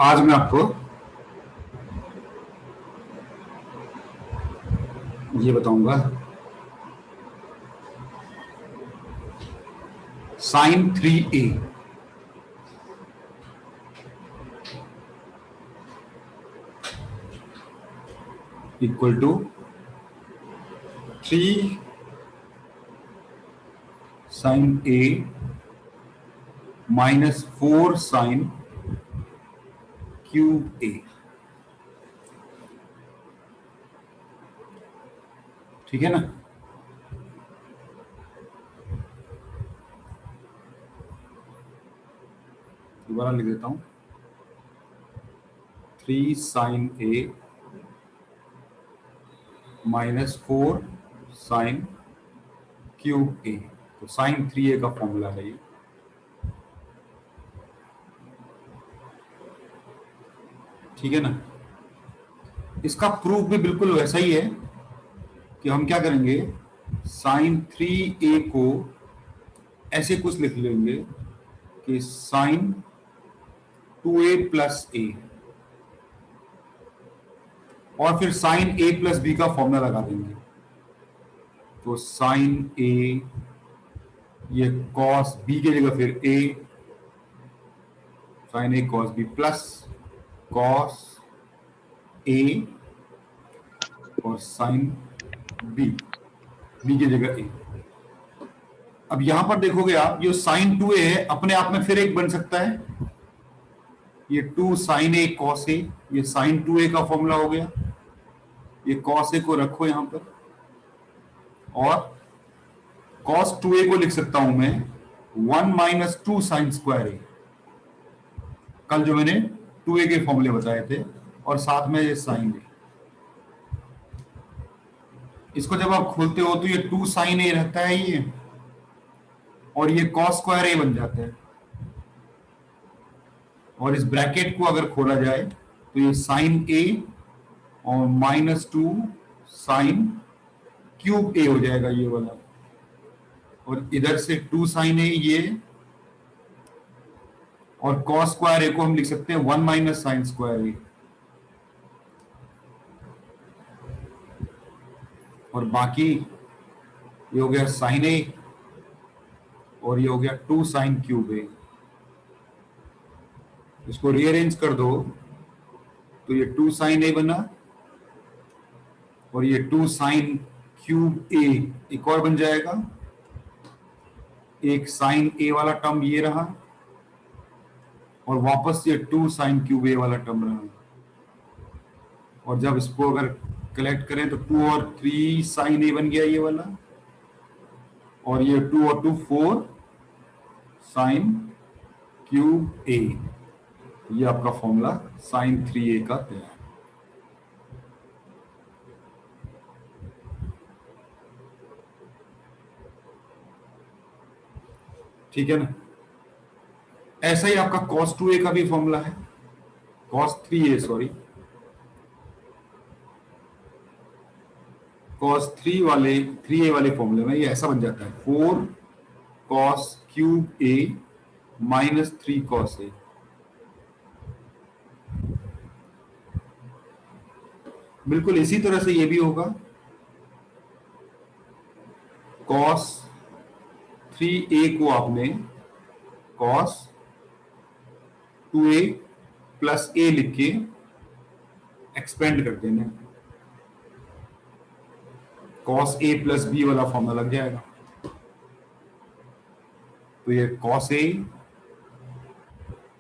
आज मैं आपको ये बताऊंगा sine 3a equal to 3 sine a minus 4 sine cube a। ठीक है ना। दोबारा लिख देता हूं 3 sine a minus 4 sine cube a। तो साइन 3a का फॉर्मूला है ये। ठीक है ना। इसका प्रूफ भी बिल्कुल वैसा ही है कि हम क्या करेंगे, साइन 3a को ऐसे कुछ लिख लेंगे कि साइन 2a प्लस a और फिर साइन a प्लस b का फॉर्मूला लगा देंगे। तो साइन a, ये कॉस b की जगह फिर a, sine a cos b plus cos a और साइन b, b की जगह a। अब यहां पर देखोगे आप, जो साइन 2a है अपने आप में फिर एक बन सकता है, ये 2 साइन a कॉस a, ये साइन 2a का फॉर्मूला हो गया। ये कॉस a को रखो यहां पर और कॉस 2a को लिख सकता हूं मैं 1 माइनस 2 साइन स्क्वायर a, कल जो मैंने 2a के फॉर्मूले बताए थे, और साथ में ये साइन a। इसको जब आप खोलते हो तो ये 2 साइन a रहता है ये, और ये कॉस स्क्वायर a बन जाता है। और इस ब्रैकेट को अगर खोला जाए तो ये साइन a और माइनस 2 साइन क्यूब a हो जाएगा ये वाला, और इधर से 2 साइन a ये, और कॉस स्क्वायर a को हम लिख सकते हैं 1 माइनस साइन स्क्वायर a, और बाकी ये हो गया साइन a और ये हो गया 2 साइन क्यूब a। इसको रीअरेंज कर दो तो ये 2 साइन a बना, और ये 2 साइन क्यूब a एक और बन जाएगा, एक साइन a वाला टर्म ये रहा, और वापस ये 2 साइन क्यूब a वाला टर्म रहा। और जब इसको अगर कलेक्ट करें तो 2 और 3 साइन a बन गया ये वाला, और ये 2 और 2 4 साइन क्यूब a। ये आपका फॉर्मूला साइन 3a का तैयार। ठीक है ना। ऐसा ही आपका cos 2a का भी फॉर्मूला है, cos 3a sorry, cos 3a वाले फॉर्मूले में ये ऐसा बन जाता है 4 cos cube a minus 3 cos a। बिल्कुल इसी तरह से ये भी होगा, cos 3a को आपने cos 2a प्लस a लिख के एक्सपेंड कर देना, cos a प्लस b वाला फॉर्मूला लग जाएगा। तो ये cos a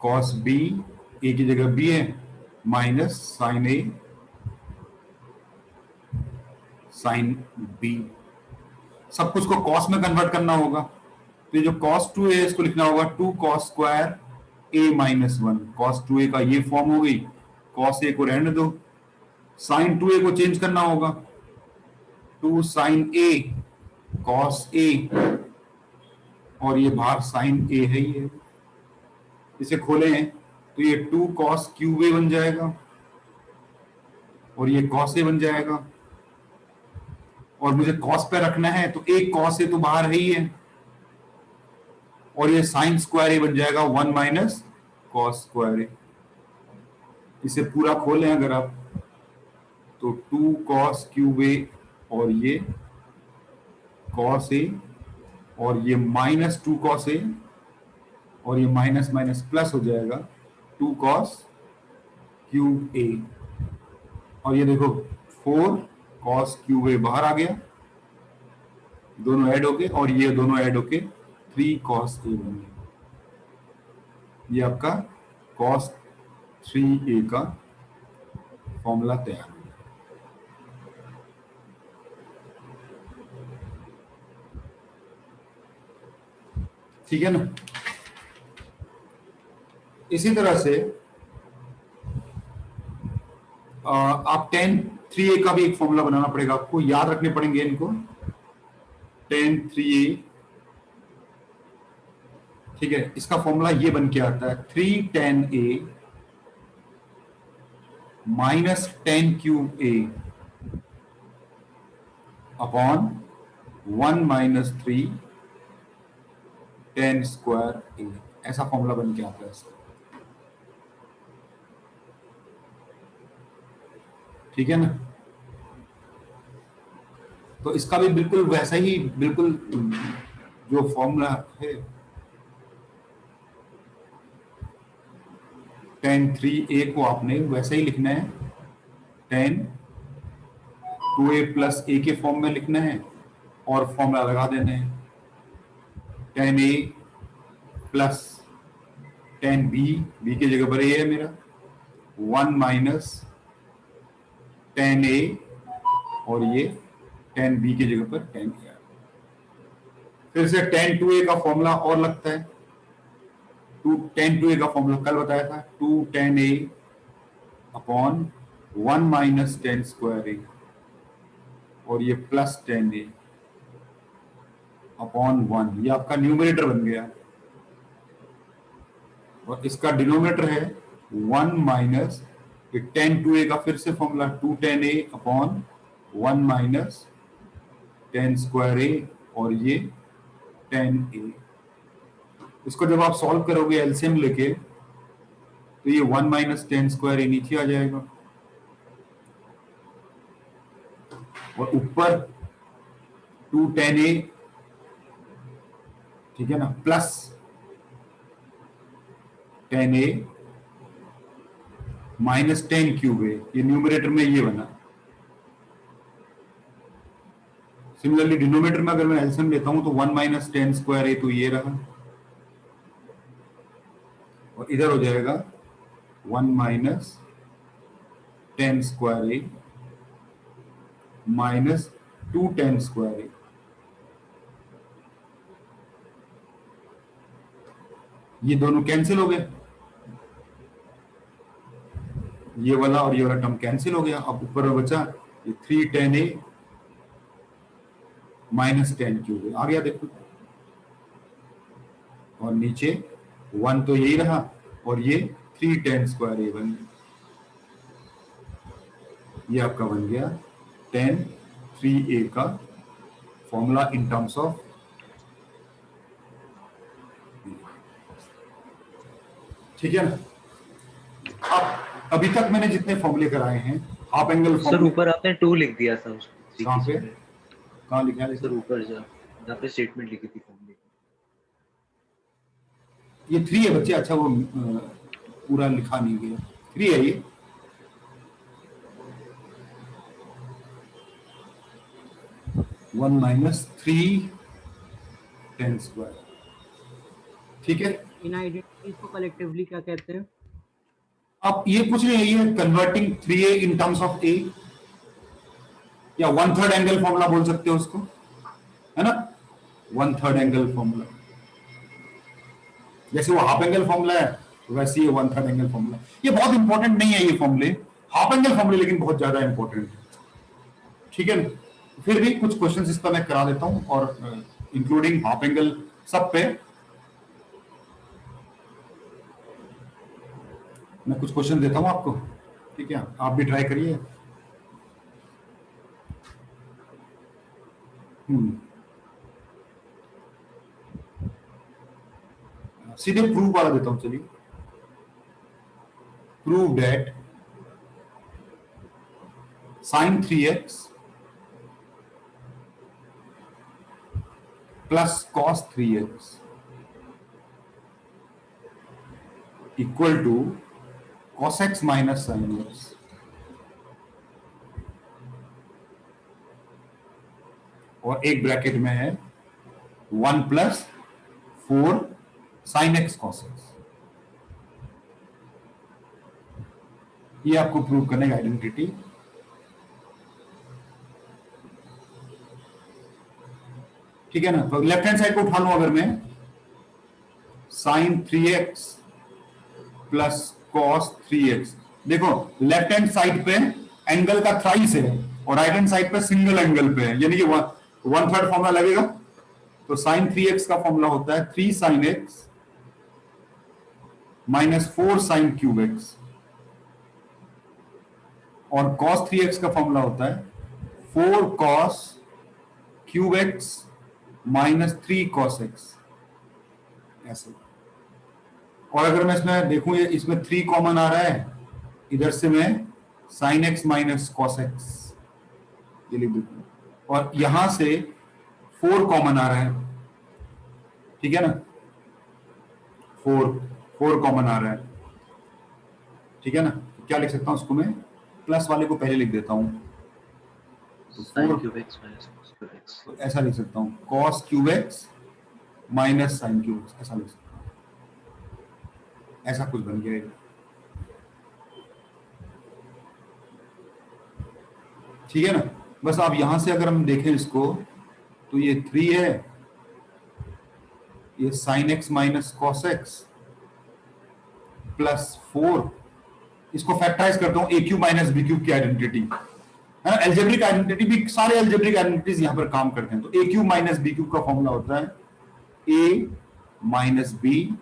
cos b, a की जगह b है, minus sine a sine b। सब कुछ को cos में कन्वर्ट करना होगा, तो ये जो cos 2a है इसको लिखना होगा 2 cos square a minus 1। cos 2a का ये फॉर्म हो गई, cos a को रहने दो, साइन 2a को चेंज करना होगा, 2 साइन a cos a, और ये बाहर साइन a है ही है। इसे खोलें तो ये 2 cos क्यूब a बन जाएगा, और ये cos a बन जाएगा, और मुझे cos पे रखना है तो एक cos a तो बाहर है ही है, और ये साइन स्क्वायर a बन जाएगा 1 माइनस cos स्क्वायर a। इसे पूरा खोलें अगर आप, तो 2 cos क्यूब ए और ये cos ए और ये -2 cos ए और ये माइनस माइनस प्लस हो जाएगा 2 cos क्यूब ए, और ये देखो 4 cos क्यूब ए बाहर आ गया, दोनों ऐड हो गए, और ये दोनों ऐड होके 3 cos ए बन गया। ये आपका cos 3a का फॉर्मूला तैयार हो गया। ठीक है ना। इसी तरह से आप tan 3a का भी एक फॉर्मूला बनाना पड़ेगा, आपको याद रखने पड़ेंगे इनको। tan 3a, ठीक है, इसका फॉर्मूला ये बन के आता है 3 tan a minus tan cube a upon 1 minus 3 tan square a, ऐसा फॉर्मूला बन के आता है इसका। ठीक है ना। तो इसका भी बिल्कुल वैसा ही, बिल्कुल जो फॉर्मूला है tan 3a को आपने वैसे ही लिखना है, tan 2a प्लस a के फॉर्म में लिखना है और फॉर्मूला लगा देना है, tan a plus tan b, b की जगह पर a है मेरा, 1 माइनस tan a और ये tan b की जगह पर tan a। फिर से tan 2a का फॉर्मूला और लगता है, tan 2a का फॉर्मूला कल बताया था, 2 tan a upon 1 minus tan square a और ये प्लस tan a अपॉन 1, ये आपका न्यूमरेटर बन गया, और इसका डिनोमिनेटर है 1 माइनस tan 2a का फिर से formula 2 tan a upon 1 minus tan square a और ये tan a। इसको जब आप सॉल्व करोगे एलसीएम लेके, तो ये 1 माइनस tan स्क्वायर a नीचे आ जाएगा और ऊपर 2 tan a, ठीक है ना, plus tan a minus tan cube a, ये न्यूमरेटर में ये बना। सिमिलरली डिनोमिनेटर में अगर मैं एलसीएम लेता हूं तो 1 माइनस tan स्क्वायर a तो ये रहा, और इधर हो जाएगा 1 minus tan square a minus 2 tan square a। ये दोनों कैंसिल हो गए, ये वाला और ये वाला टर्म कैंसिल हो गया। अब ऊपर में बचा ये 3 tan a minus tan cube आ गया, देखो, और नीचे 1 तो यही रहा और ये 3 tan स्क्वायर a बन गया। ये आपका बन गया tan 3a का फॉर्मूला इन टर्म्स ऑफ, ठीक है ना। अब अभी तक मैंने जितने फॉर्मूले कराए हैं, हाफ एंगल सर फॉर्मूले, ऊपर आपने 2 लिख दिया था उसको। कहाँ पे, कहाँ लिखा है सर ऊपर जहाँ पे स्टेटमेंट लिखी थी फॉर्मूले, ये 3 है बच्चे। अच्छा, वो पूरा लिखा नहीं गया, 3 है ये। वन माइनस 3 tan स्क्वायर, ठीक है। इन आइडेंटिटीज को कलेक्टिवली क्या कहते हैं? अब ये कुछ नहीं है, ये converting 3a in terms of a, या 1/3 एंगल फॉर्मूला बोल सकते हो उसको, है ना, 1/3 एंगल फॉर्मूला। जैसे वो हाफ एंगल फॉर्मूला है वैसे ये 1/3 एंगल फॉर्मूला। ये बहुत इंपॉर्टेंट नहीं है ये फॉर्मूले, हाफ एंगल फॉर्मूले, लेकिन बहुत ज्यादा इंपॉर्टेंट है, ठीक है ना। फिर भी कुछ क्वेश्चंस इस पर मैं करा देता हूं, और इंक्लूडिंग हाफ एंगल सब पे मैं कुछ क्वेश्चन देता हूं आपको, ठीक है, आप भी ट्राई करिए। सीधे प्रूव वाला देता हूं, चलिए। Prove that sine 3x plus cos 3x equal to cos x minus sine x. और एक ब्रैकेट में है 1 plus 4 sine x cos x. ये आपको प्रूव करने का आइडेंटिटी। ठीक है ना। तो लेफ्ट हैंड साइड को उठा लूं अगर मैं, sign 3x plus cos 3x। देखो लेफ्ट हैंड साइड पे एंगल का थ्राइस है और राइट हैंड साइड पे सिंगल एंगल पे है, यानी कि 1/3 फॉर्मूला लगेगा। तो साइन 3x का फॉर्मूला होता है 3 sine x minus 4 sine cube x, और cos 3x का फॉर्मूला होता है 4 cos cube x minus 3 cos x, ऐसे। और अगर मैं इसमें देखूं, ये इसमें 3 कॉमन आ रहा है, इधर से मैं sine x minus cos x ये लिख देता हूं, और यहां से 4 कॉमन आ रहा है, ठीक है ना। 4 कॉमन आ रहा है, ठीक है ना। तो क्या लिख सकता हूं उसको मैं, प्लस वाले को पहले लिख देता हूं, तो sine 4, cube x minus cos cube x. तो ऐसा लिख सकता हूं cos cube x minus sine cube x, ऐसा लिख सकता हूं। ऐसा कुछ बन गया है, ठीक है ना। बस आप यहां से अगर हम देखें इसको, तो ये 3 है, ये sine x minus cos x plus 4, इसको फैक्टराइज करता हूं ए क्यूब माइनस बी क्यूब की आइडेंटिटी है ना। एल्जेब्रिक आइडेंटिटी भी, सारे एल्जेब्रिक आइडेंटिटीज यहां पर काम करते हैं। तो ए क्यूब माइनस बी क्यूब का फॉर्मूला होता है ए माइनस बी,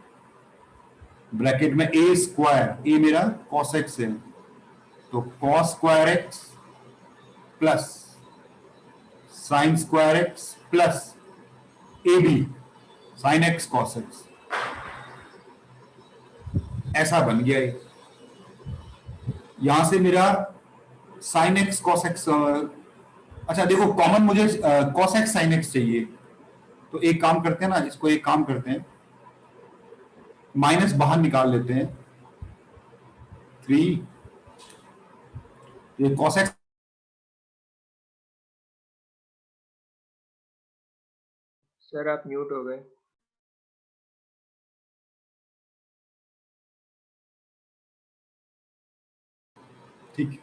ब्रैकेट में ए स्क्वायर, ए मेरा कॉस एक्स है, तो cos square x plus sine square x plus a b sine x cos x, ऐसा बन गया है। यहां से मेरा साइन एक्स कॉस एक्स, अच्छा देखो कॉमन मुझे कॉस एक्स साइन एक्स चाहिए, तो एक काम करते हैं ना, इसको एक काम करते हैं, माइनस बाहर निकाल लेते हैं, 3 ये कॉस एक्स, सर आप म्यूट हो गए। ठीक है।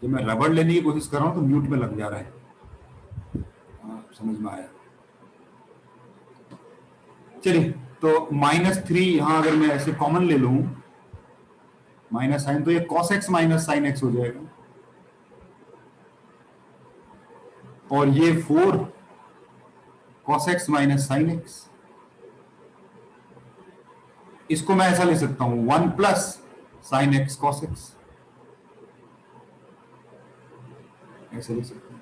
जब मैं रबड़ लेने की कोशिश कर रहा हूं तो म्यूट में लग जा रहा है। समझ में आया। चलिए, तो -3 यहां अगर मैं ऐसे कॉमन ले लूं, माइनस साइन, तो ये cos x minus sine x हो जाएगा, और ये 4 cos x minus sine x. इसको मैं ऐसा ले सकता हूं 1 plus sine x cos x, ऐसे ले सकता हूं।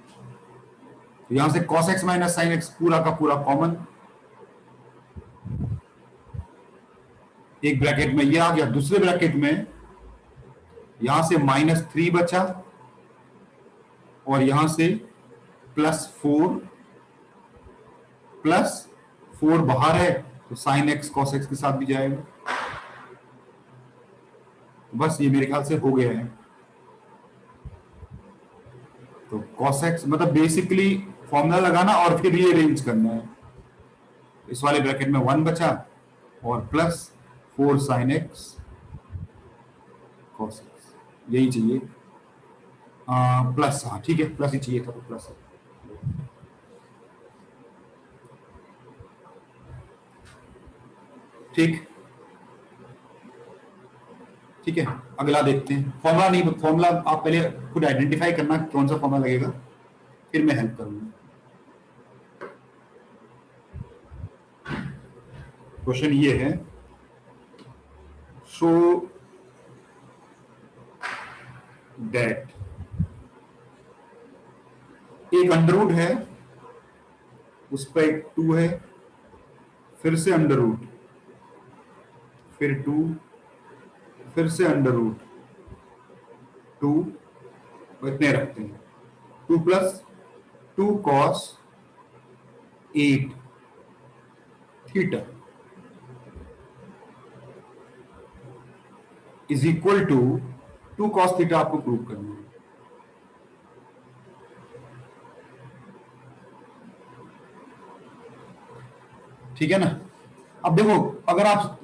तो यहां से cos x minus sine x पूरा का पूरा कॉमन, एक ब्रैकेट में ये आ गया, दूसरे ब्रैकेट में यहां से -3 बचा, और यहां से +4 बाहर है, तो साइन एक्स cos x के साथ भी जाएगा। बस ये मेरे ख्याल से हो गया है। तो cos x मतलब बेसिकली फॉर्मूला लगाना और फिर ये अरेंज करना है। इस वाले ब्रैकेट में 1 बचा और +4 साइन एक्स cos x, यही चाहिए। प्लस, हाँ ठीक है, प्लस ही चाहिए था, तो प्लस है। ठीक, ठीक है। अगला देखते हैं। फॉर्मूला नहीं, फॉर्मूला आप पहले खुद आइडेंटिफाई करना कौन सा फॉर्मूला लगेगा, फिर मैं हेल्प करूंगा। क्वेश्चन ये है, शो दैट एक अंडरवुड है, उस पर एक 2 है, फिर से अंडर रूट, फिर 2, फिर से अंडर रूट 2, इतने रखते हैं। 2 plus 2 cos 8 theta is equal to 2 cos theta आपको प्रूव करना है। ठीक है ना। अब देखो, अगर आप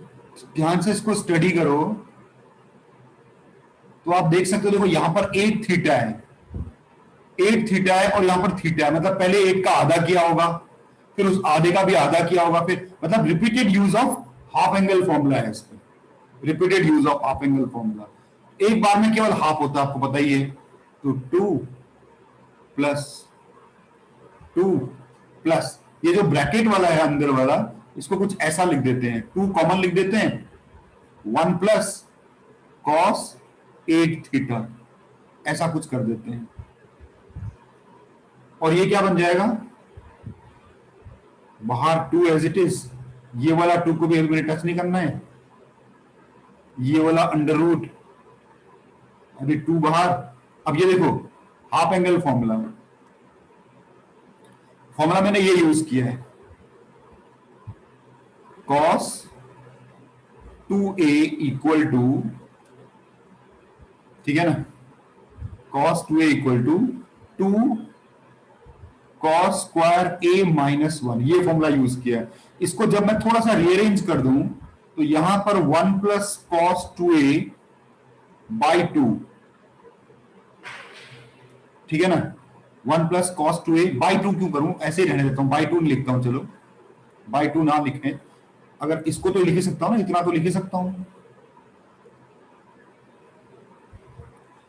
ध्यान से इसको स्टडी करो तो आप देख सकते हो, देखो यहां पर 8 थीटा है, 8 थीटा है और यहां पर थीटा है, मतलब पहले 8 का आधा किया होगा, फिर उस आधे का भी आधा किया होगा, फिर मतलब repeated use of half angle formula है इसमें, repeated use of half angle formula. एक बार में केवल हाफ होता है, आपको पता ही है। तो 2 प्लस 2 प्लस ये जो ब्रैकेट वाला है अंदर वाला, इसको कुछ ऐसा लिख देते हैं, 2 कॉमन लिख देते हैं, 1 प्लस कॉस 8 थीटा, ऐसा कुछ कर देते हैं। और ये क्या बन जाएगा, बाहर 2 एज इट इज, ये वाला 2 को भी मैंने टच नहीं करना है, ये वाला अंडर रूट, अभी 2 बाहर। अब ये देखो हाफ एंगल फॉर्मूला, फॉर्मूला मैंने ये यूज किया है, cos 2a इक्वल टू, ठीक है ना, cos 2a equal to 2 cos square a minus 1, ये फॉर्मूला यूज किया है। इसको जब मैं थोड़ा सा रीअरेंज कर दूं तो यहां पर 1 प्लस cos 2a बाई 2, ठीक है ना, 1 प्लस cos 2a बाई 2 क्यों करूं, ऐसे ही रहने देता हूं, बाई 2 लिखता हूं, चलो बाई 2 ना लिखें, अगर इसको तो लिख ही सकता हूं ना, इतना तो लिख ही सकता हूं।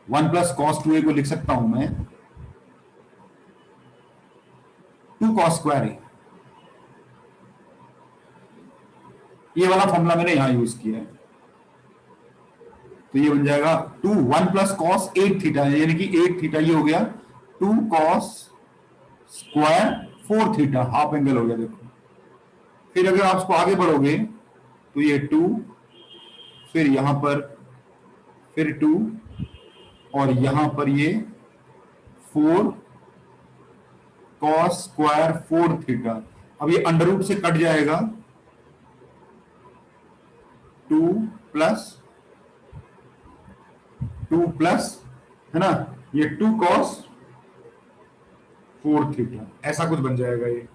1 प्लस cos 2a को लिख सकता हूं मैं 2 cos स्क्वायर a, ये वाला फॉर्मूला मैंने यहां यूज किया है। तो ये बन जाएगा 1 प्लस cos 8 थीटा, यानी कि 8 थीटा ये हो गया 2 cos square 4 theta, half angle हो गया। देखो फिर अगर आप इसको आगे बढ़ोगे तो ये 2, फिर यहां पर फिर 2, और यहां पर ये 4 cos स्क्वायर 4 थीटा। अब ये अंडर रूट से कट जाएगा, 2 प्लस 2 प्लस, है ना, ये 2 cos 4 थीटा, ऐसा कुछ बन जाएगा ये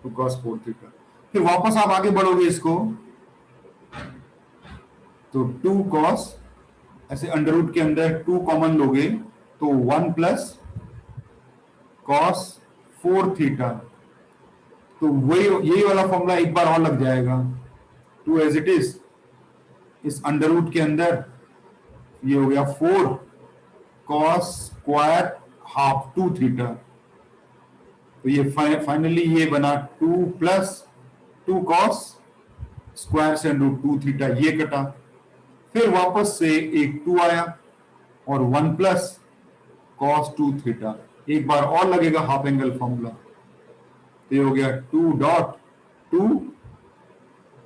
2 cos 4 थीटा। फिर वापस आप आगे बढ़ोगे इसको तो 2 cos, ऐसे अंडर रूट के अंदर 2 कॉमन लोगे तो 1 प्लस cos 4 थीटा, तो वही यही वाला फॉर्मूला एक बार और लग जाएगा, 2 एज इट इज, इस अंडर रूट के अंदर ये हो गया 4 cos स्क्वायर हाफ 2 थीटा। तो ये फाइनली ये बना 2 प्लस 2 cos स्क्वायर से अंडर 2 थीटा, ये कटा, फिर वापस से एक 2 आया और 1 प्लस cos 2 थीटा, एक बार और लगेगा हाफ एंगल फॉर्मूला, तो ये हो गया 2 डॉट 2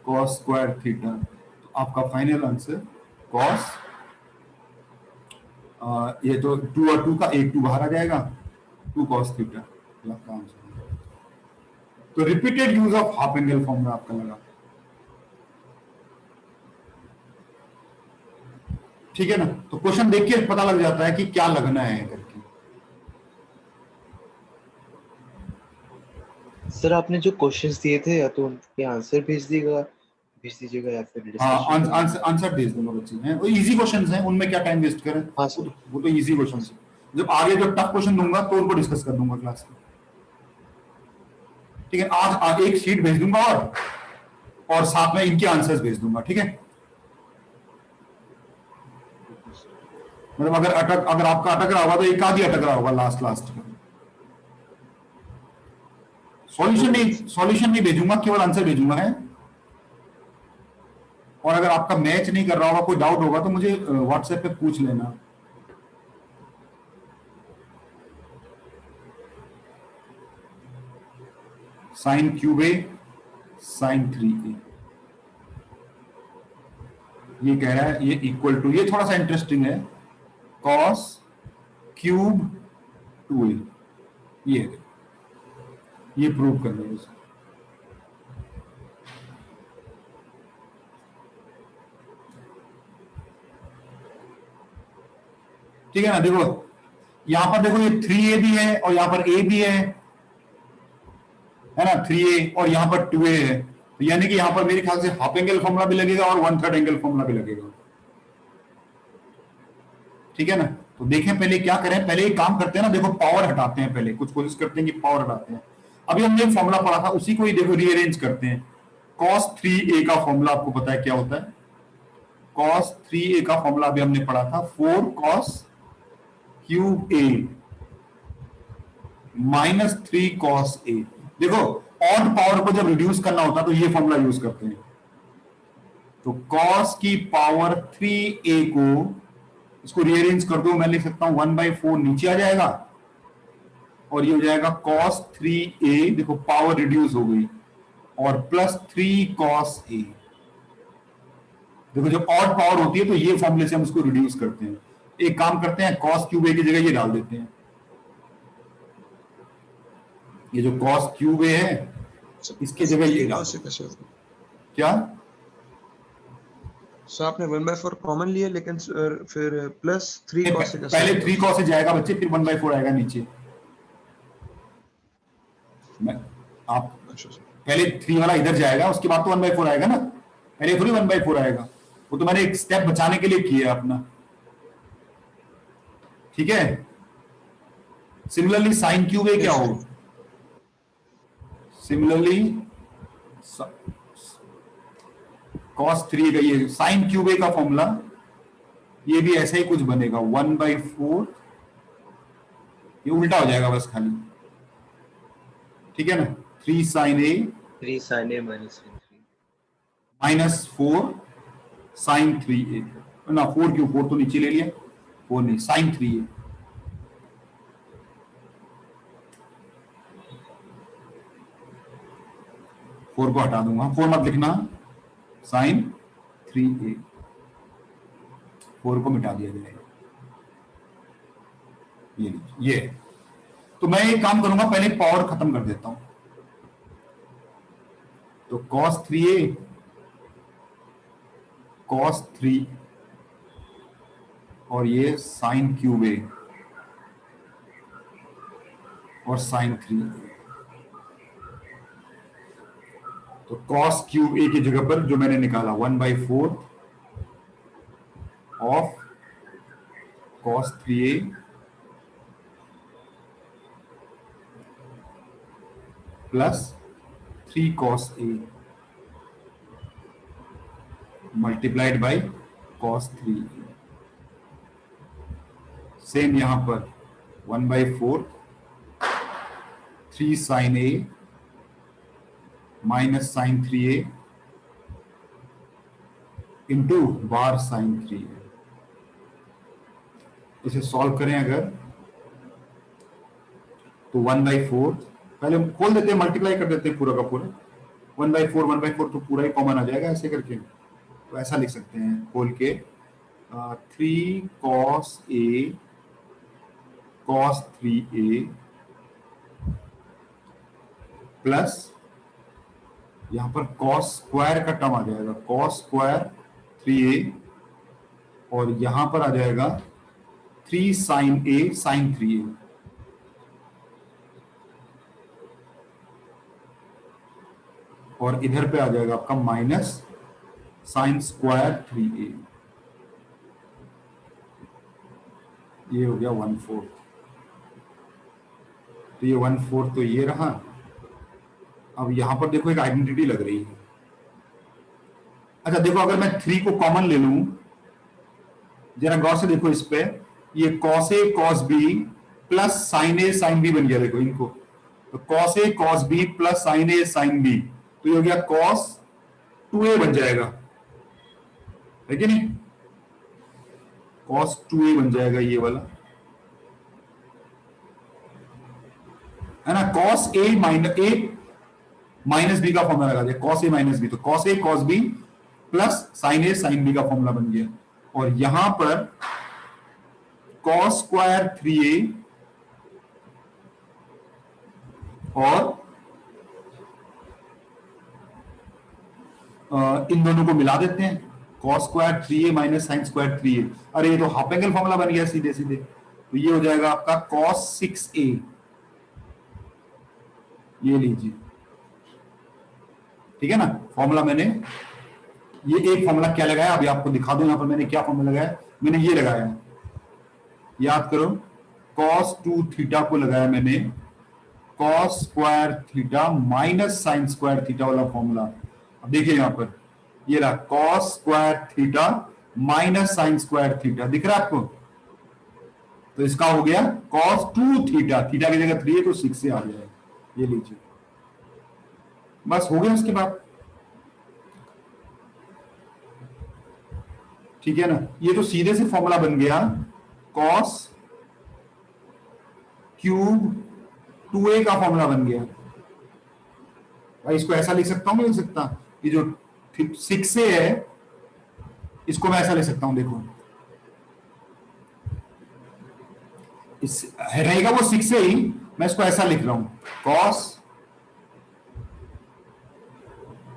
cos स्क्वायर थीटा। तो आपका फाइनल आंसर cos, ये तो 2 और 2 का एक 2 बाहर आ जाएगा, 2 cos थीटा, आपका आंसर। तो repeated use of half angle formula आपका लगा, ठीक है ना। तो क्वेश्चन देख के पता लग जाता है कि क्या लगना है करके। सर आपने जो क्वेश्चंस दिए थे या तो उनके आंसर भेज दीजिएगा या फिर हाँ, डिस्कशन। आंसर भेज दूंगा बच्चे हैं, वो इजी क्वेश्चंस हैं, उनमें क्या टाइम वेस्ट करें। हाँ सर। वो तो इजी क्वेश्चंस हैं, जब आगे जब टफ क्वेश्चन दूंगा तो उनको डिस्कस कर दूंगा क्लास में, ठीक है। आज एक शीट भेज दूंगा और साथ में इनके आंसर्स भेज दूंगा, ठीक है। मतलब अगर आपका अटक रहा होगा तो एक आधी अटक रहा होगा लास्ट में। सॉल्यूशन नहीं भेजूंगा, केवल आंसर भेजूंगा है। और अगर आपका मैच नहीं कर रहा होगा, कोई डाउट होगा तो मुझे व्हाट्सएप पे पूछ लेना। साइन क्यूब ए साइन 3a, ये कह रहा है ये इक्वल टू, ये थोड़ा सा इंटरेस्टिंग है, कॉस क्यूब 2a, ये प्रूव करना है उसे। ठीक है ना, देखो यहां पर देखो ये 3a भी है और यहां पर a भी है ना, 3a और यहां पर 2a है, तो यानी कि यहां पर मेरे ख्याल से हाफ एंगल फॉर्मूला भी लगेगा और 1/3 एंगल फॉर्मूला भी लगेगा। ठीक है ना, तो देखें पहले क्या करें, पहले एक काम करते हैं ना, देखो पावर हटाते हैं, पहले कुछ कोशिश करते हैं कि पावर हटाते हैं। अभी हमने एक फॉर्मूला पढ़ा था, उसी को ही देखो रीअरेंज करते हैं। cos 3a का फॉर्मूला आपको पता है क्या होता है? cos 3a का फॉर्मूला अभी हमने पढ़ा था 4 cos cube a minus 3 cos a। देखो ऑड पावर को जब रिड्यूस करना होता है तो ये फॉर्मूला यूज करते हैं। तो cos की पावर 3a को, इसको रीअरेंज कर दो, मैं लिख सकता हूं 1/4 नीचे आ जाएगा और ये हो जाएगा cos 3a, देखो पावर रिड्यूस हो गई, और प्लस 3 cos a। देखो जब ऑड पावर होती है तो ये फॉर्मूले से हम इसको रिड्यूस करते हैं। एक काम करते हैं, cos क्यूब a की जगह ये डाल देते हैं, ये जो cos क्यूब a है इसके जगह ये डाल देते हैं। क्या सो आपने 1/4 कॉमन लिया, लेकिन फिर प्लस 3 cos से पहले 3 cos से जाएगा बच्चे, फिर 1/4 आएगा नीचे। आप पहले 3 वाला इधर जाएगा, उसके बाद तो 1/4 आएगा ना, पहले थोड़ी 1/4 आएगा, वो तो मैंने एक स्टेप बचाने के लिए किया अपना। ठीक है, सिमिलरली साइन क्यूब ए क्या होगा? सिमिलरली cos 3 का ये साइन क्यूब ए का फॉर्मूला, ये भी ऐसा ही कुछ बनेगा 1/4, ये उल्टा हो जाएगा बस खाली। ठीक है ना, 3 sin a 3 sin a minus sin 3 minus 4 sin 3a ना, 4 क्यों, 4 तो नीचे ले लिया, 4 नहीं, sin 3a। फोर को हटा दूंगा, 4 मत लिखना, sin 3a, 4 को मिटा दिया जाएगा। ये तो मैं एक काम करूंगा, पहले पावर खत्म कर देता हूं। तो cos 3a cos 3 और ये sin क्यूब a और sin 3a, तो cos क्यूब a की जगह पर जो मैंने निकाला 1/4 of cos 3a plus 3 cos a multiplied by cos 3a। Same यहां पर 1/4 3 sin a minus sin 3a into bar sin 3a। इसे सॉल्व करें अगर तो 1/4, पहले हम खोल देते हैं, मल्टीप्लाई कर देते हैं पूरा का पूरा, 1/4 तो पूरा ही कॉमन आ जाएगा ऐसे करके, तो ऐसा लिख सकते हैं खोल के 3 cos a cos 3a plus यहां पर cos स्क्वायर का टर्म आ जाएगा, cos स्क्वायर 3a और यहां पर आ जाएगा 3 sin a sin 3a, और इधर पे आ जाएगा आपका माइनस साइन स्क्वायर 3a, ये हो गया 1/4। तो ये 1/4 तो ये रहा। अब यहां पर देखो एक आइडेंटिटी लग रही है। अच्छा देखो, अगर मैं 3 को कॉमन ले लूं, जरा गौर से देखो इस पे, ये cos a cos b plus sin a sin b बन गया, देखो इनको, तो cos a cos b plus sin a sin b, तो ये हो गया cos 2a बन जाएगा, है कि नहीं? cos 2a बन जाएगा ये वाला, है ना। cos a minus a minus b का फॉर्मूला लगा दिया, कॉस ए माइनस बी, तो cos a cos b plus sine a sine b का फॉर्मूला बन गया। और यहां पर कॉस स्क्वायर 3a और इन दोनों को मिला देते हैं, cos square 3a minus sine square 3a। अरे ये तो हाफ एंगल फॉर्मूला बन गया सीधे सीधे, तो ये हो जाएगा आपका कॉस 6a। ये लीजिए, ठीक है ना, फॉर्मूला मैंने ये एक फॉर्मूला क्या लगाया अभी आपको दिखा दूं। यहां पर मैंने क्या फॉर्मूला लगाया, मैंने ये लगाया, याद करो, cos 2 थीटा को लगाया मैंने cos square theta minus sine square theta वाला फॉर्मूला। अब देखिए यहां पर ये रहा cos square theta minus sine square theta, दिख रहा है आपको? तो इसका हो गया cos 2 थीटा, थीटा की जगह 3 है तो 6 से आ जाएगा। ये लीजिए, बस हो गया। उसके बाद ठीक है ना, ये तो सीधे से फॉर्मूला बन गया cos क्यूब 2a का फॉर्मूला बन गया। भाई इसको ऐसा लिख सकता हूं, नहीं लिख सकता? ये जो 6a है इसको मैं ऐसा लिख सकता हूं, देखो इस रहेगा वो 6a ही, मैं इसको ऐसा लिख रहा हूं cos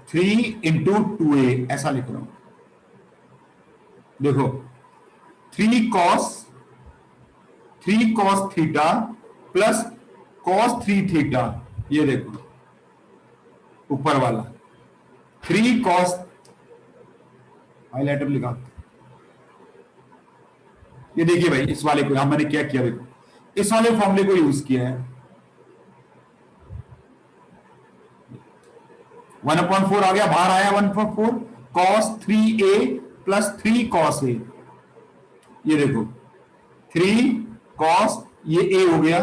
3 इंटू 2a, ऐसा लिख रहा हूं। देखो 3 cos theta plus cos 3 theta, ये देखो ऊपर वाला 3 cos, हाईलाइटर लिखा, ये देखिए भाई इस वाले को यहां मैंने क्या किया, देखो इस वाले फॉर्मूले को यूज किया है, 1/4 आ गया, बाहर आया 1/4 cos 3a plus 3 cos a, ये देखो 3 cos, ये a हो गया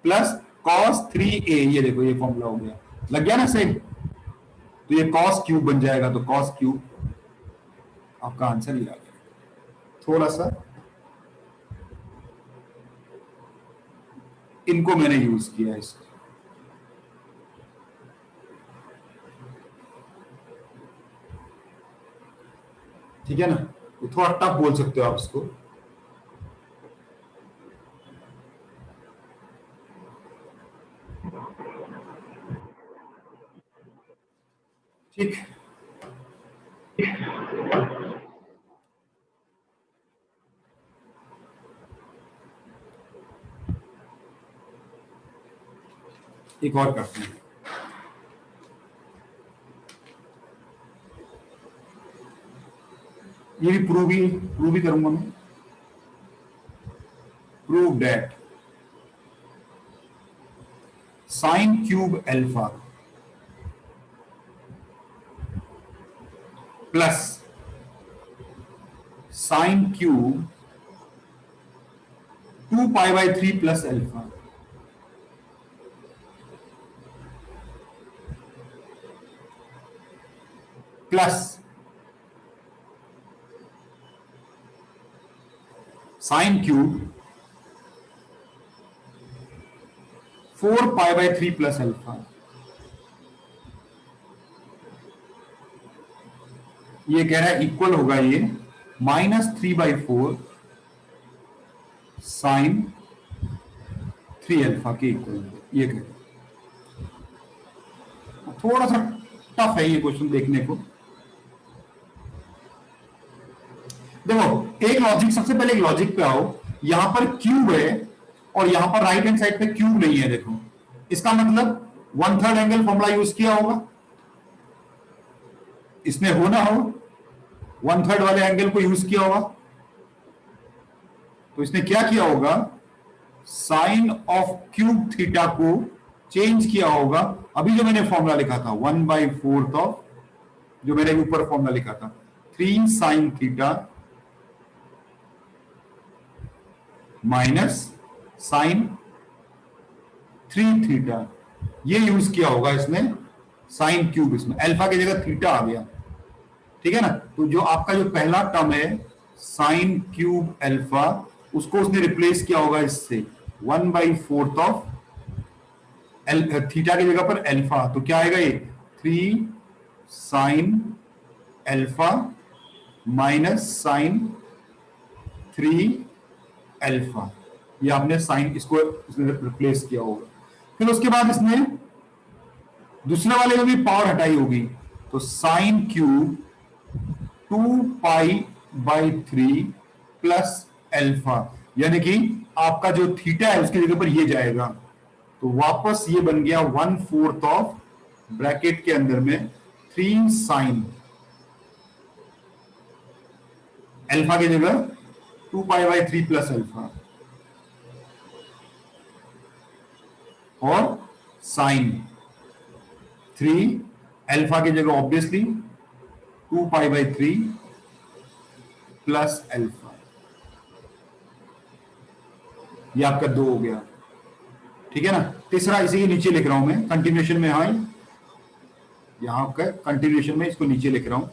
प्लस cos 3a, ये देखो ये फॉर्मूला हो गया, लग गया ना सही? तो ये cos क्यूब बन जाएगा, तो cos क्यूब आपका आंसर ये आ गया। थोड़ा सा इनको मैंने यूज किया है, इसको ठीक है ना, तो थोड़ा टफ बोल सकते हो आप इसको। ठीक, एक और करते हैं। ये भी प्रूव ही करूंगा मैं। Prove that sine cube alpha plus sine cube 2π/3 plus alpha plus sine cube 4π/3 plus alpha, ये कह रहा है इक्वल होगा ये -3/4 साइन 3 अल्फा के इक्वल, ये कह रहा है। थोड़ा सा टफ है ये क्वेश्चन देखने को। देखो एक लॉजिक, सबसे पहले एक लॉजिक पे आओ, यहां पर क्यूब है और यहां पर राइट हैंड साइड पे क्यूब नहीं है। देखो इसका मतलब 1/3 एंगल फॉर्मूला यूज किया होगा, इसमें हो ना हो 1/3 वाले एंगल को यूज किया होगा, तो इसने क्या किया होगा, साइन ऑफ क्यूब थीटा को चेंज किया होगा। अभी जो मैंने फॉर्मूला लिखा था 1/4 ऑफ, जो मैंने ऊपर फॉर्मूला लिखा था 3 sine theta minus sine 3 theta, ये यूज किया होगा इसने साइन क्यूब, इसमें अल्फा की जगह थीटा आ गया, ठीक है ना। तो जो आपका जो पहला टर्म है साइन क्यूब अल्फा, उसको उसने रिप्लेस किया होगा इससे 1/4 ऑफ थीटा की जगह पर अल्फा, तो क्या आएगा ये 3 sine alpha minus sine 3 alpha. ये आपने साइन इसको रिप्लेस किया होगा। फिर उसके बाद इसने दूसरे वाले में भी पावर हटाई होगी, तो साइन क्यूब 2 पाई/3 प्लस अल्फा, यानी कि आपका जो थीटा है उसकी जगह पर ये जाएगा, तो वापस ये बन गया 1/4 ऑफ ब्रैकेट के अंदर में 3 साइन अल्फा की जगह 2 पाई/3 प्लस अल्फा और साइन 3 अल्फा की जगह ऑब्वियसली 2 पाई/3 प्लस अल्फा। ये आपका 2 हो गया, ठीक है ना। तीसरा इसी के नीचे लिख रहा हूं मैं, कंटिन्यूएशन में, हाँ यहां का कंटिन्यूएशन में इसको नीचे लिख रहा हूं,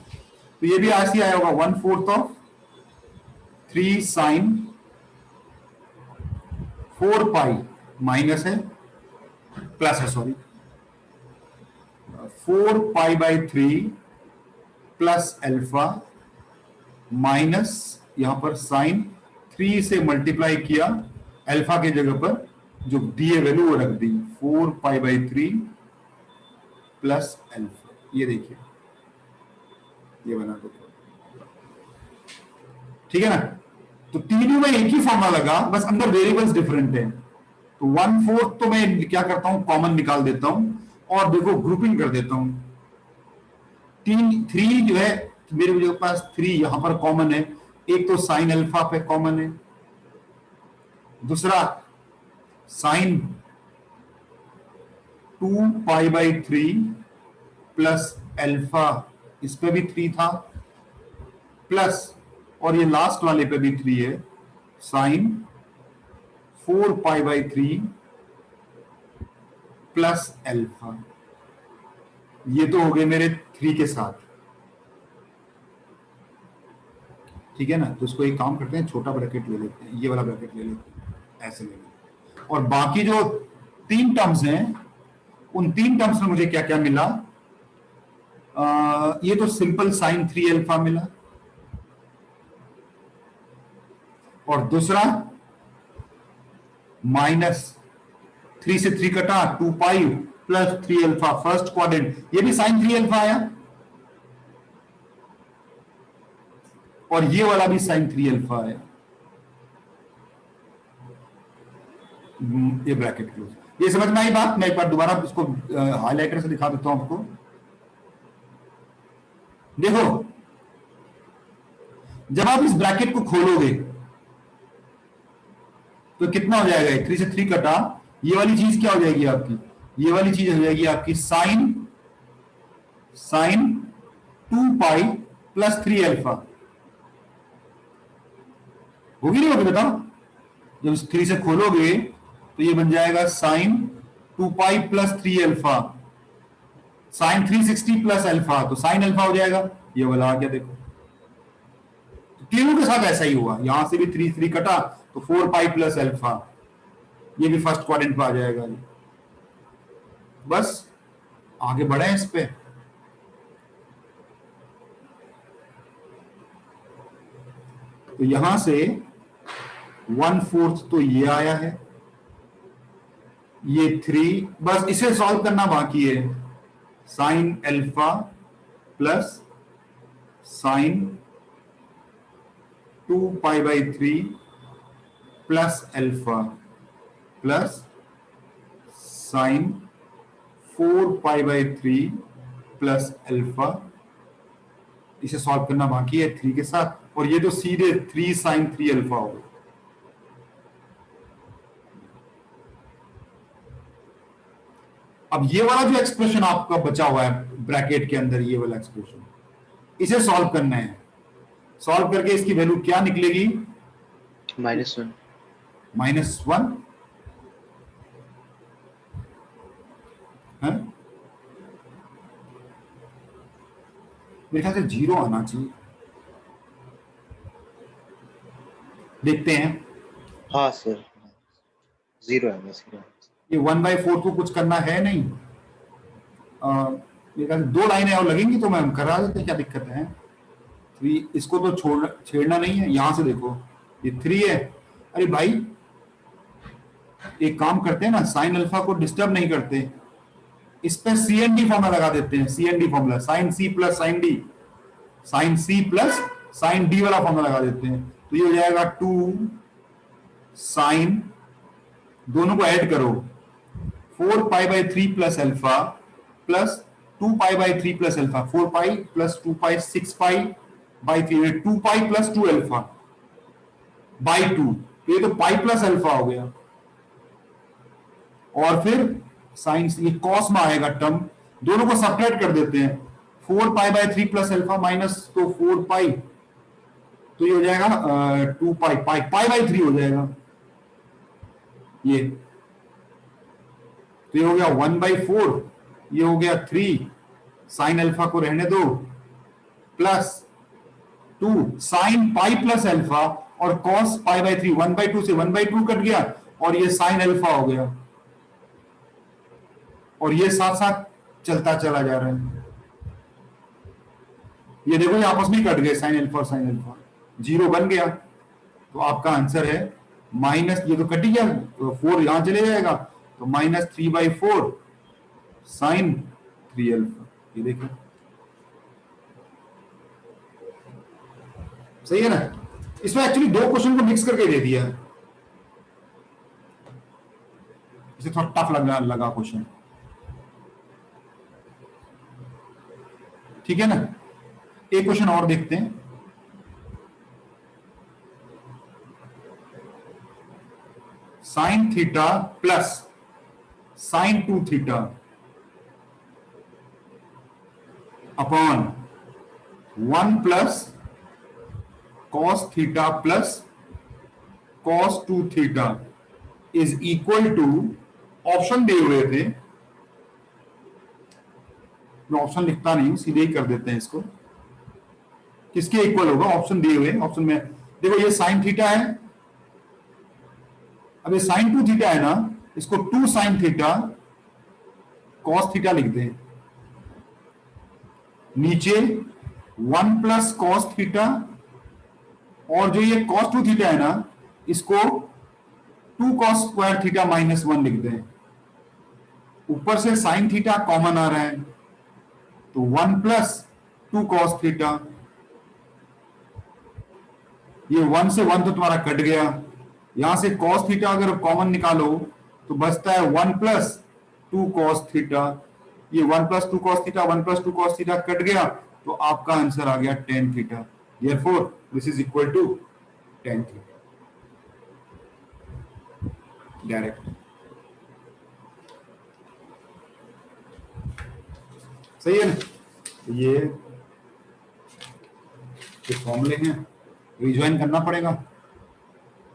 तो ये भी ऐसे ही आया होगा 1/4 ऑफ 3 साइन 4 पाई माइनस है प्लस है, सॉरी 4 पाई/3 प्लस अल्फा माइनस यहां पर साइन 3 से मल्टीप्लाई किया, अल्फा की जगह पर जो दिए वैल्यू वो रख दी 4 पाई/3 प्लस अल्फा। ये देखिए ये बना दो, ठीक है ना। तो तीनों में एक ही फॉर्मूला लगा, बस अंदर वेरिएबल्स डिफरेंट है। तो 1/4 तो मैं क्या करता हूं, कॉमन निकाल देता हूं और देखो ग्रुपिंग कर देता हूं। 3 जो है मेरे पास 3 यहां पर कॉमन है, एक तो साइन अल्फा पे कॉमन है, दूसरा साइन 2 पाई/3 प्लस अल्फा, इस पे भी 3 था, प्लस और ये लास्ट वाले पे भी 3 है, साइन 4 पाई/3 प्लस अल्फा। ये तो हो गए मेरे 3 के साथ, ठीक है ना। तो इसको एक काम करते हैं, छोटा ब्रैकेट ले लेते हैं, ये वाला ब्रैकेट ले लेते हैं, ऐसे ले लेते हैं, और बाकी जो 3 टर्म्स हैं उन 3 टर्म्स में मुझे क्या क्या मिला, ये तो सिंपल साइन 3 अल्फा मिला, और दूसरा माइनस 3 से 3 कटा 2 pi plus 3 alpha, first quadrant, ये भी साइन 3 अल्फा आया, और ये वाला भी साइन 3 अल्फा आया। ये ब्रैकेट क्लोज, ये समझ में आई बात। मैं एक बार दोबारा इसको हाईलाइटर से दिखा देता हूं आपको। देखो जब आप इस ब्रैकेट को खोलोगे तो कितना हो जाएगा, 3 से 3 कटा, ये वाली चीज क्या हो जाएगी आपकी, ये वाली चीज हो जाएगी आपकी साइन 2 पाई प्लस 3 अल्फा, होगी नहीं होगी बताओ। जब 3 से खोलोगे तो ये बन जाएगा sine 2 pi plus 3 alpha, sine 360 plus alpha, तो साइन अल्फा हो जाएगा, ये वाला आ गया। देखो तो तीनों के साथ ऐसा ही हुआ, यहां से भी 3 कटा तो 4 पाई प्लस अल्फा, ये भी फर्स्ट क्वाड्रेंट पे आ जाएगा। बस आगे बढ़े इस पे, तो यहां से 1/4 तो ये आया है, ये 3, बस इसे सॉल्व करना बाकी है। साइन अल्फा प्लस साइन 2 पाई/3 प्लस अल्फा प्लस साइन 4 पाई/3 प्लस अल्फा, इसे सॉल्व करना बाकी है 3 के साथ, और ये तो सीधे 3 साइन 3 अल्फा होगा। अब ये वाला जो एक्सप्रेशन आपका बचा हुआ है ब्रैकेट के अंदर, ये वाला एक्सप्रेशन, इसे सॉल्व करना है। सॉल्व करके इसकी वैल्यू क्या निकलेगी, -1 -1 है, मेरे ख्याल से 0 आना चाहिए, देखते हैं। हाँ सर, 0 है, 0। ये 1/4 को कुछ करना है नहीं, मेरे ख्याल से 2 लाइनें और लगेंगी तो मैं करा देते हैं, क्या दिक्कत है। 3 इसको तो छेड़ना नहीं है। यहां से देखो ये 3 है। अरे भाई एक काम करते हैं ना, साइन अल्फा को डिस्टर्ब नहीं करते, इस पे CND फॉर्मूला लगा देते हैं। CND formula sine C plus sine D, sine C plus sine D वाला फॉर्मूला लगा देते हैं। तो ये हो जाएगा 2 साइन, दोनों को ऐड करो, 4π/3 plus alpha plus 2π/3 plus alpha, 4π plus 2π 6π/3, 2π plus 2 alpha by 2, तो ये तो पाई प्लस अल्फा हो गया। और फिर साइन ये कॉस में आएगा टर्म, दोनों को सब्ट्रैक्ट कर देते हैं, 4π/3 प्लस अल्फा माइनस तो 4π, तो ये हो जाएगा 2π, π/3 हो जाएगा ये, तो ये हो गया 1/4, ये हो गया 3 साइन अल्फा को रहने दो plus 2 sine pi plus alpha और कॉस π/3, 1/2 से 1/2 कट गया और ये साइन अल्फा हो गया, और ये साथ साथ चलता चला जा रहा है। ये देखो ये आपस में कट गए, साइन अल्फा और साइन अल्फा, 0 बन गया। तो आपका आंसर है माइनस, ये तो कट गया, तो 4 यहां चले जाएगा, तो -3/4 साइन 3 अल्फा। ये देखो सही है ना। इसमें एक्चुअली 2 क्वेश्चन को मिक्स करके दे दिया है, इसे थोड़ा टफ लगा क्वेश्चन, ठीक है ना। एक क्वेश्चन और देखते हैं। Sine theta plus sine 2 theta upon 1 plus cos theta plus cos 2 theta is equal to, option दिए हुए थे, मैं ऑप्शन लिखता नहीं हूं, सीधे ही कर देते हैं इसको, किसके इक्वल होगा, ऑप्शन दिए हुए, ऑप्शन में देखो ये साइन थीटा है, अब ये साइन 2 थीटा है ना, इसको 2 साइन थीटा कॉस थीटा लिख दें, नीचे 1 प्लस कॉस थीटा, और जो ये कॉस 2 थीटा है ना, इसको 2 कॉस स्क्वायर थीटा माइनस 1 लिख दें, ऊपर से साइन थीटा कॉमन आ रहा है, तो 1 प्लस 2 कॉस थीटा, ये 1 से 1 तो तुम्हारा कट गया, यहां से कॉस थीटा अगर कॉमन निकालो तो बचता है 1 प्लस 2 कॉस थीटा, ये 1 plus 2 cos theta, 1 plus 2 cos theta cut गया, तो आपका आंसर आ गया tan theta. Therefore this is equal to tan theta, direct. सही है ना। ये फॉर्मूले हैं, रिज्वाइन करना पड़ेगा,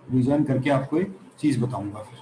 रिज्वाइन करके आपको एक चीज बताऊंगा फिर।